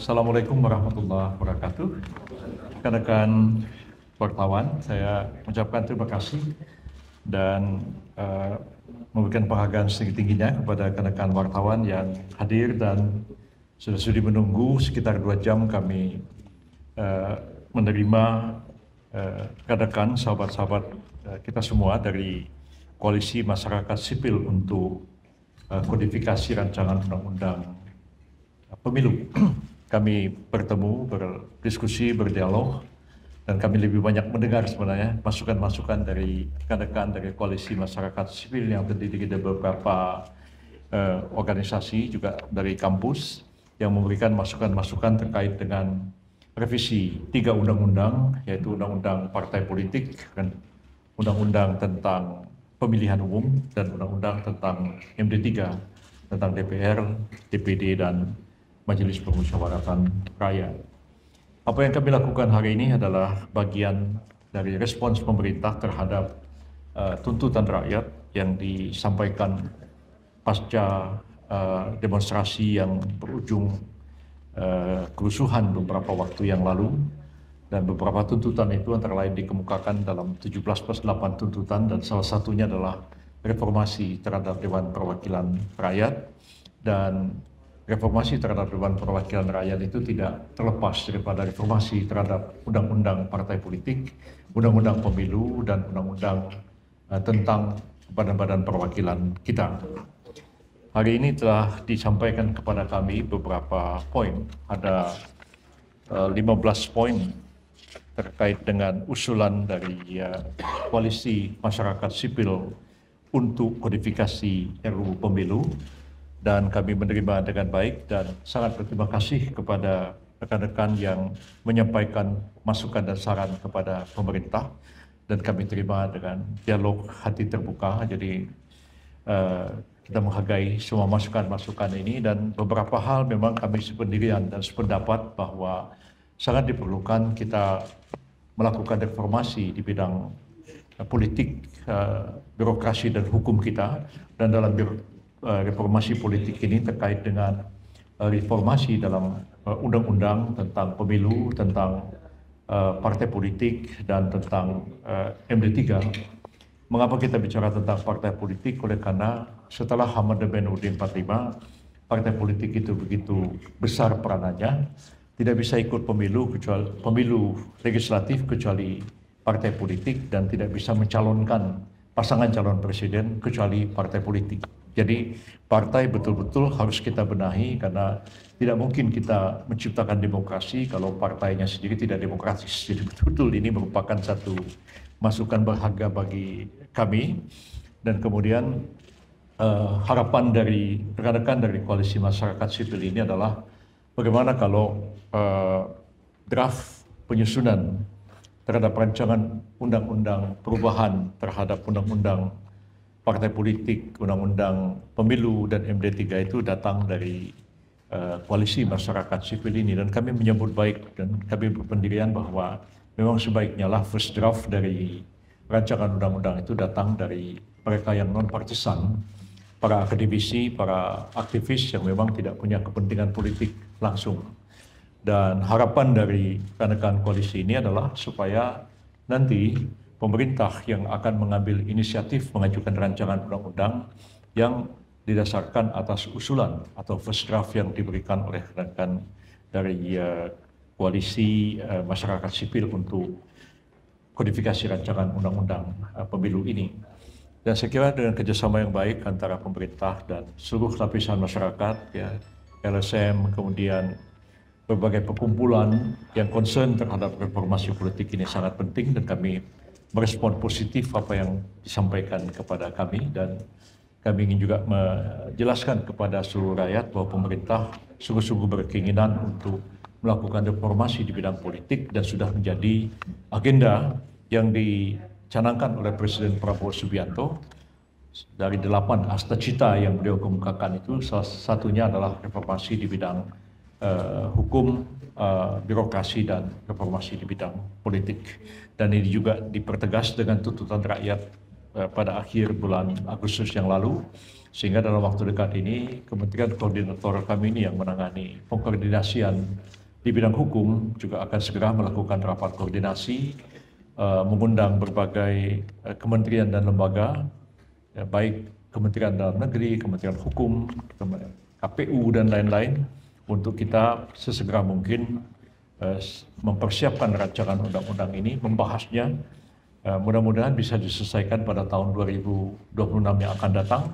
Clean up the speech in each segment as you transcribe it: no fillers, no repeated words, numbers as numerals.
Assalamualaikum warahmatullahi wabarakatuh. Rekan-rekan wartawan, saya mengucapkan terima kasih dan memberikan penghargaan setinggi-tingginya kepada rekan-rekan wartawan yang hadir dan sudah sudi menunggu sekitar 2 jam kami menerima rekan-rekan sahabat-sahabat kita semua dari Koalisi Masyarakat Sipil untuk kodifikasi rancangan undang-undang pemilu. Kami bertemu, berdiskusi, berdialog, dan kami lebih banyak mendengar sebenarnya masukan-masukan dari rekan-rekan dari Koalisi Masyarakat Sipil yang terdiri dari beberapa organisasi, juga dari kampus, yang memberikan masukan-masukan terkait dengan revisi 3 undang-undang, yaitu Undang-Undang Partai Politik, dan Undang-Undang tentang Pemilihan Umum, dan Undang-Undang tentang MD3, tentang DPR, DPD, dan Majelis Permusyawaratan Rakyat. Apa yang kami lakukan hari ini adalah bagian dari respons pemerintah terhadap tuntutan rakyat yang disampaikan pasca demonstrasi yang berujung kerusuhan beberapa waktu yang lalu, dan beberapa tuntutan itu antara lain dikemukakan dalam 17+8 tuntutan, dan salah satunya adalah reformasi terhadap Dewan Perwakilan Rakyat. Dan reformasi terhadap Dewan Perwakilan Rakyat itu tidak terlepas daripada reformasi terhadap Undang-Undang Partai Politik, Undang-Undang Pemilu, dan Undang-Undang tentang badan-badan perwakilan kita. Hari ini telah disampaikan kepada kami beberapa poin, ada 15 poin terkait dengan usulan dari Koalisi Masyarakat Sipil untuk kodifikasi RUU Pemilu, dan kami menerima dengan baik dan sangat berterima kasih kepada rekan-rekan yang menyampaikan masukan dan saran kepada pemerintah, dan kami terima dengan dialog hati terbuka. Jadi kita menghargai semua masukan-masukan ini, dan beberapa hal memang kami sependirian dan sependapat bahwa sangat diperlukan kita melakukan reformasi di bidang politik, birokrasi, dan hukum kita. Dan dalam reformasi politik ini terkait dengan reformasi dalam undang-undang tentang pemilu, tentang partai politik, dan tentang MD3. Mengapa kita bicara tentang partai politik? Oleh karena setelah Amandemen UUD 45, partai politik itu begitu besar peranannya, tidak bisa ikut pemilu legislatif kecuali partai politik, dan tidak bisa mencalonkan pasangan calon presiden kecuali partai politik. Jadi partai betul-betul harus kita benahi, karena tidak mungkin kita menciptakan demokrasi kalau partainya sendiri tidak demokratis. Jadi betul-betul ini merupakan satu masukan berharga bagi kami. Dan kemudian harapan dari rekan-rekan dari Koalisi Masyarakat Sipil ini adalah bagaimana kalau draft penyusunan terhadap rancangan undang-undang perubahan terhadap undang-undang partai politik, undang-undang pemilu, dan MD3 itu datang dari Koalisi Masyarakat Sipil ini. Dan kami menyambut baik, dan kami berpendirian bahwa memang sebaiknya lah first draft dari rancangan undang-undang itu datang dari mereka yang non-partisan, para akademisi, para aktivis yang memang tidak punya kepentingan politik langsung. Dan harapan dari rekan-rekan koalisi ini adalah supaya nanti pemerintah yang akan mengambil inisiatif mengajukan rancangan undang-undang yang didasarkan atas usulan atau first draft yang diberikan oleh rekan-rekan dari Koalisi Masyarakat Sipil untuk kodifikasi rancangan undang-undang pemilu ini. Dan saya kira dengan kerjasama yang baik antara pemerintah dan seluruh lapisan masyarakat, ya, LSM, kemudian berbagai perkumpulan yang concern terhadap reformasi politik ini sangat penting, dan kami merespon positif apa yang disampaikan kepada kami. Dan kami ingin juga menjelaskan kepada seluruh rakyat bahwa pemerintah sungguh-sungguh berkeinginan untuk melakukan reformasi di bidang politik, dan sudah menjadi agenda yang dicanangkan oleh Presiden Prabowo Subianto. Dari 8 astacita yang beliau kemukakan itu, salah satunya adalah reformasi di bidang hukum, birokrasi, dan reformasi di bidang politik. Dan ini juga dipertegas dengan tuntutan rakyat pada akhir bulan Agustus yang lalu, Sehingga dalam waktu dekat ini, Kementerian Koordinator kami ini yang menangani pengkoordinasian di bidang hukum juga akan segera melakukan rapat koordinasi, mengundang berbagai kementerian dan lembaga, ya, baik Kementerian Dalam Negeri, Kementerian Hukum, KPU, dan lain-lain, untuk kita sesegera mungkin mempersiapkan rancangan undang-undang ini, membahasnya. Mudah-mudahan bisa diselesaikan pada tahun 2026 yang akan datang,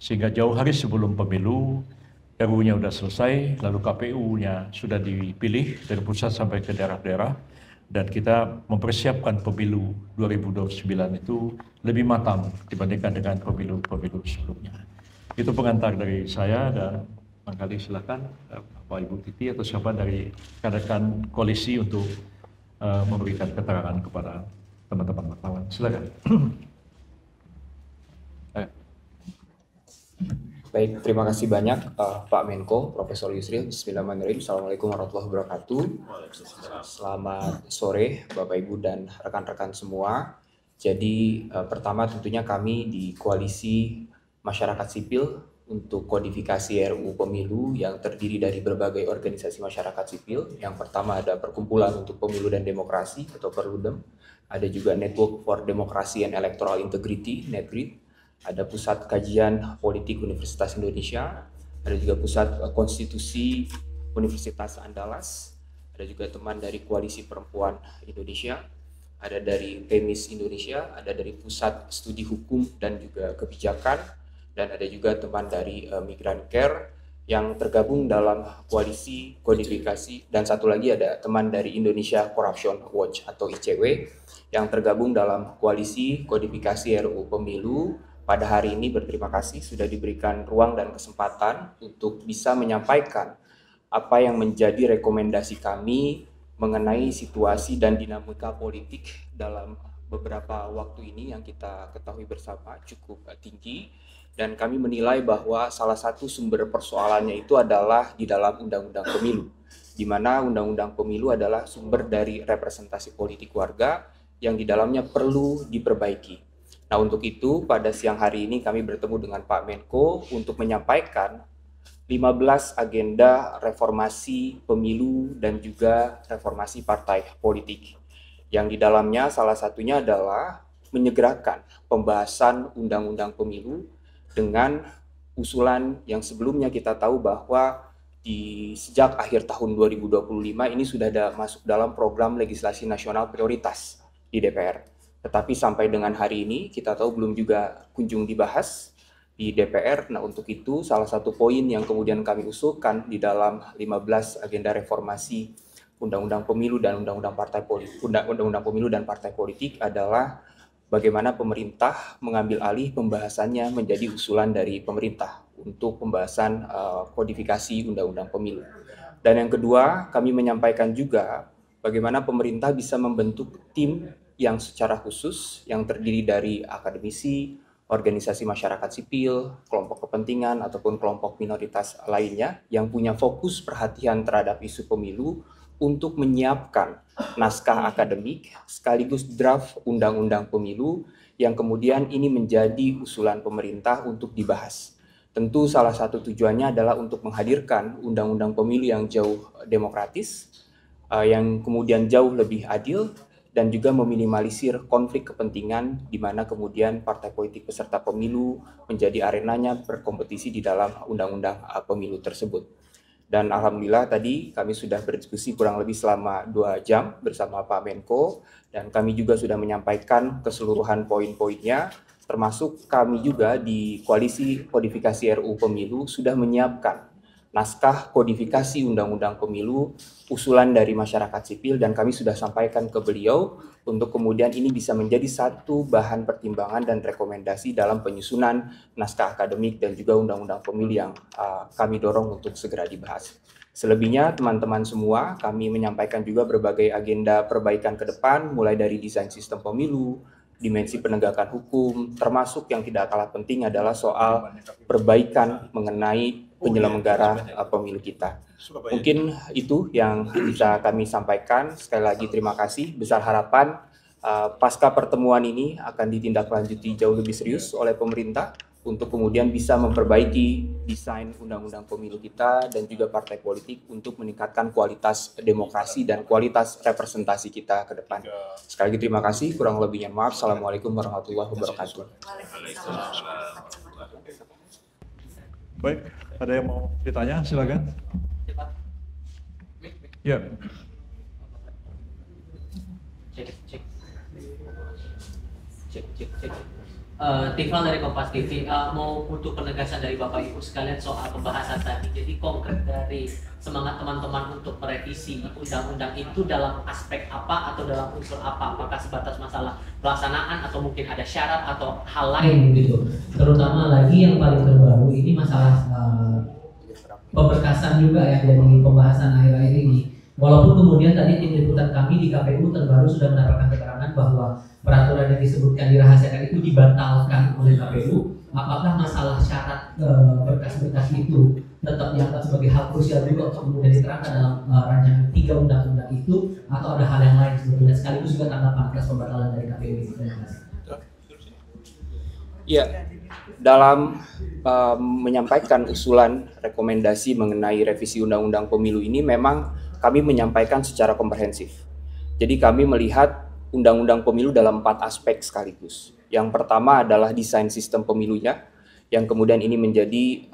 sehingga jauh hari sebelum pemilu, RU-nya sudah selesai, lalu KPU-nya sudah dipilih dari pusat sampai ke daerah-daerah, dan kita mempersiapkan pemilu 2029 itu lebih matang dibandingkan dengan pemilu-pemilu sebelumnya. Itu pengantar dari saya, dan barangkali silakan Bapak Ibu Titi atau siapa dari rekan koalisi untuk memberikan keterangan kepada teman-teman wartawan. Silakan. Baik, terima kasih banyak Pak Menko, Profesor Yusril. Bismillahirrahmanirrahim. Assalamualaikum warahmatullahi wabarakatuh. Selamat sore Bapak Ibu dan rekan-rekan semua. Jadi pertama tentunya kami di Koalisi Masyarakat Sipil untuk kodifikasi RUU Pemilu yang terdiri dari berbagai organisasi masyarakat sipil. Yang pertama ada Perkumpulan untuk Pemilu dan Demokrasi atau Perludem. Ada juga Network for Democracy and Electoral Integrity, NETGRID. Ada Pusat Kajian Politik Universitas Indonesia, ada juga Pusat Konstitusi Universitas Andalas, ada juga teman dari Koalisi Perempuan Indonesia, ada dari Temis Indonesia, ada dari Pusat Studi Hukum dan juga Kebijakan, dan ada juga teman dari Migran Care yang tergabung dalam Koalisi Kodifikasi, dan satu lagi ada teman dari Indonesia Corruption Watch atau ICW yang tergabung dalam Koalisi Kodifikasi RUU Pemilu. Pada hari ini berterima kasih sudah diberikan ruang dan kesempatan untuk bisa menyampaikan apa yang menjadi rekomendasi kami mengenai situasi dan dinamika politik dalam beberapa waktu ini yang kita ketahui bersama cukup tinggi, dan kami menilai bahwa salah satu sumber persoalannya itu adalah di dalam Undang-Undang Pemilu, di mana Undang-Undang Pemilu adalah sumber dari representasi politik warga yang di dalamnya perlu diperbaiki. Nah, untuk itu pada siang hari ini kami bertemu dengan Pak Menko untuk menyampaikan 15 agenda reformasi pemilu dan juga reformasi partai politik. Yang di dalamnya salah satunya adalah menyegerakan pembahasan undang-undang pemilu dengan usulan yang sebelumnya kita tahu bahwa sejak akhir tahun 2025 ini sudah ada masuk dalam program legislasi nasional prioritas di DPR. Tetapi sampai dengan hari ini kita tahu belum juga kunjung dibahas di DPR. Nah, untuk itu salah satu poin yang kemudian kami usulkan di dalam 15 agenda reformasi Undang-Undang Pemilu dan Undang-Undang Pemilu dan Partai Politik adalah bagaimana pemerintah mengambil alih pembahasannya menjadi usulan dari pemerintah untuk pembahasan kodifikasi Undang-Undang Pemilu. Dan yang kedua, kami menyampaikan juga bagaimana pemerintah bisa membentuk tim yang secara khusus yang terdiri dari akademisi, organisasi masyarakat sipil, kelompok kepentingan ataupun kelompok minoritas lainnya yang punya fokus perhatian terhadap isu pemilu untuk menyiapkan naskah akademik sekaligus draft undang-undang pemilu yang kemudian ini menjadi usulan pemerintah untuk dibahas. Tentu salah satu tujuannya adalah untuk menghadirkan undang-undang pemilu yang jauh demokratis, yang kemudian jauh lebih adil, dan juga meminimalisir konflik kepentingan di mana kemudian partai politik peserta pemilu menjadi arenanya berkompetisi di dalam undang-undang pemilu tersebut. Dan alhamdulillah tadi kami sudah berdiskusi kurang lebih selama 2 jam bersama Pak Menko, dan kami juga sudah menyampaikan keseluruhan poin-poinnya, termasuk kami juga di Koalisi Kodifikasi RUU Pemilu sudah menyiapkan naskah kodifikasi Undang-Undang Pemilu usulan dari masyarakat sipil, dan kami sudah sampaikan ke beliau untuk kemudian ini bisa menjadi satu bahan pertimbangan dan rekomendasi dalam penyusunan naskah akademik dan juga Undang-Undang Pemilu yang kami dorong untuk segera dibahas. Selebihnya teman-teman semua, kami menyampaikan juga berbagai agenda perbaikan ke depan, mulai dari desain sistem pemilu, dimensi penegakan hukum, termasuk yang tidak kalah penting adalah soal perbaikan mengenai penyelenggara pemilu kita. Mungkin itu yang bisa kami sampaikan. Sekali lagi terima kasih. Besar harapan pasca pertemuan ini akan ditindaklanjuti jauh lebih serius oleh pemerintah untuk kemudian bisa memperbaiki desain undang-undang pemilu kita dan juga partai politik untuk meningkatkan kualitas demokrasi dan kualitas representasi kita ke depan. Sekali lagi terima kasih, kurang lebihnya maaf. Assalamualaikum warahmatullahi wabarakatuh. Baik, ada yang mau ditanya? Silakan. Ya. Cek. Tifal dari Kompas TV, mau butuh penegasan dari Bapak Ibu sekalian soal pembahasan tadi. Jadi konkret dari semangat teman-teman untuk merevisi undang-undang itu dalam aspek apa atau dalam unsur apa? Apakah sebatas masalah pelaksanaan atau mungkin ada syarat atau hal lain gitu? Terutama lagi yang paling terbaru ini masalah pemberkasan juga ya dari pembahasan akhir-akhir ini. Walaupun kemudian tadi tim liputan kami di KPU terbaru sudah mendapatkan keterangan bahwa peraturan yang disebutkan dirahasiakan itu dibatalkan oleh KPU, apakah masalah syarat berkas-berkas itu tetap dianggap sebagai hal krusial juga untuk kemudian diterangkan dalam rancangan 3 undang-undang itu, atau ada hal yang lain sebetulnya, sekaligus juga tanggapan atas pembatalan dari KPU itu? Terima kasih. Ya, dalam menyampaikan usulan rekomendasi mengenai revisi undang-undang pemilu ini memang kami menyampaikan secara komprehensif. Jadi kami melihat undang-undang pemilu dalam 4 aspek sekaligus. Yang pertama adalah desain sistem pemilunya, yang kemudian ini menjadi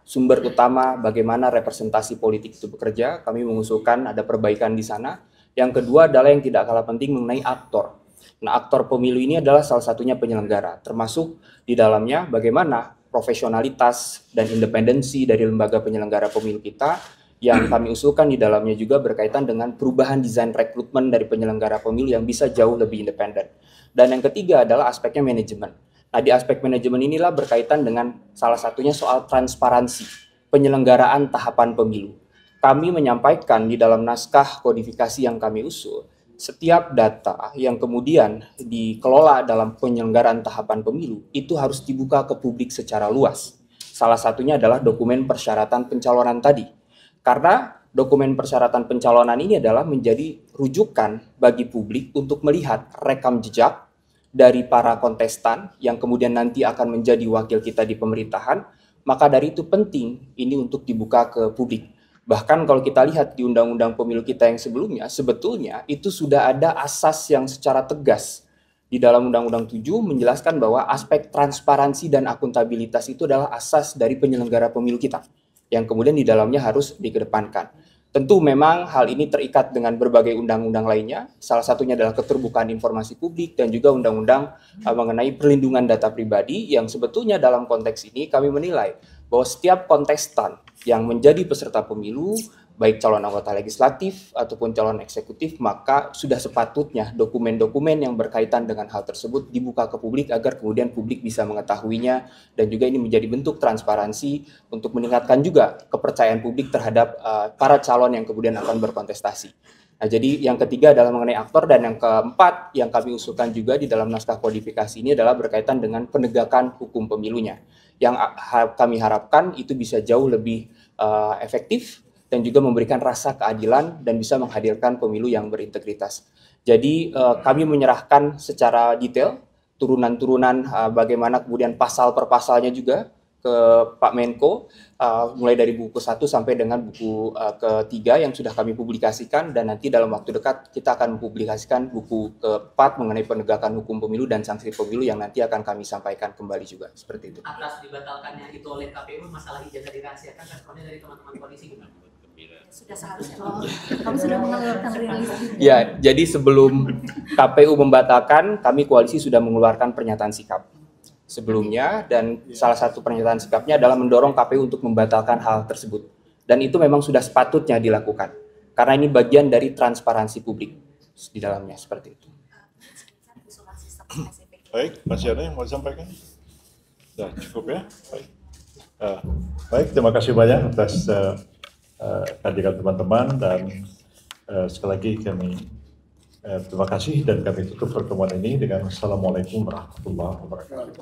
sumber utama bagaimana representasi politik itu bekerja. Kami mengusulkan ada perbaikan di sana. Yang kedua adalah yang tidak kalah penting mengenai aktor. Nah, aktor pemilu ini adalah salah satunya penyelenggara, termasuk di dalamnya bagaimana profesionalitas dan independensi dari lembaga penyelenggara pemilu kita. Yang kami usulkan di dalamnya juga berkaitan dengan perubahan desain rekrutmen dari penyelenggara pemilu yang bisa jauh lebih independen. Dan yang ketiga adalah aspeknya manajemen. Nah, di aspek manajemen inilah berkaitan dengan salah satunya soal transparansi penyelenggaraan tahapan pemilu. Kami menyampaikan di dalam naskah kodifikasi yang kami usul, setiap data yang kemudian dikelola dalam penyelenggaraan tahapan pemilu itu harus dibuka ke publik secara luas. Salah satunya adalah dokumen persyaratan pencalonan tadi. Karena dokumen persyaratan pencalonan ini adalah menjadi rujukan bagi publik untuk melihat rekam jejak dari para kontestan yang kemudian nanti akan menjadi wakil kita di pemerintahan, maka dari itu penting ini untuk dibuka ke publik. Bahkan kalau kita lihat di undang-undang pemilu kita yang sebelumnya, sebetulnya itu sudah ada asas yang secara tegas di dalam Undang-Undang 7 menjelaskan bahwa aspek transparansi dan akuntabilitas itu adalah asas dari penyelenggara pemilu kita, yang kemudian di dalamnya harus dikedepankan. Tentu memang hal ini terikat dengan berbagai undang-undang lainnya, salah satunya adalah keterbukaan informasi publik dan juga undang-undang mengenai perlindungan data pribadi, yang sebetulnya dalam konteks ini kami menilai bahwa setiap kontestan yang menjadi peserta pemilu, baik calon anggota legislatif ataupun calon eksekutif, maka sudah sepatutnya dokumen-dokumen yang berkaitan dengan hal tersebut dibuka ke publik agar kemudian publik bisa mengetahuinya, dan juga ini menjadi bentuk transparansi untuk meningkatkan juga kepercayaan publik terhadap para calon yang kemudian akan berkontestasi. Nah, jadi yang ketiga adalah mengenai aktor, dan yang keempat yang kami usulkan juga di dalam naskah kodifikasi ini adalah berkaitan dengan penegakan hukum pemilunya, yang kami harapkan itu bisa jauh lebih efektif dan juga memberikan rasa keadilan dan bisa menghadirkan pemilu yang berintegritas. Jadi kami menyerahkan secara detail turunan-turunan bagaimana kemudian pasal per pasalnya juga ke Pak Menko, mulai dari buku 1 sampai dengan buku ketiga yang sudah kami publikasikan, dan nanti dalam waktu dekat kita akan mempublikasikan buku keempat mengenai penegakan hukum pemilu dan sanksi pemilu yang nanti akan kami sampaikan kembali juga, seperti itu. Atas dibatalkannya itu oleh KPU, masalah ijazah dirahasiakan, responnya dari teman-teman koalisi gimana? Sudah seharusnya kami sudah mengeluarkan rilis. Ya, jadi sebelum KPU membatalkan, kami koalisi sudah mengeluarkan pernyataan sikap sebelumnya, dan salah satu pernyataan sikapnya adalah mendorong KPU untuk membatalkan hal tersebut. Dan itu memang sudah sepatutnya dilakukan, karena ini bagian dari transparansi publik di dalamnya, seperti itu. Baik, masih ada yang mau disampaikan? Sudah cukup ya? Baik. Baik, terima kasih banyak atas kehadiran teman-teman, dan sekali lagi kami terima kasih, dan kami tutup pertemuan ini dengan Assalamualaikum warahmatullahi wabarakatuh.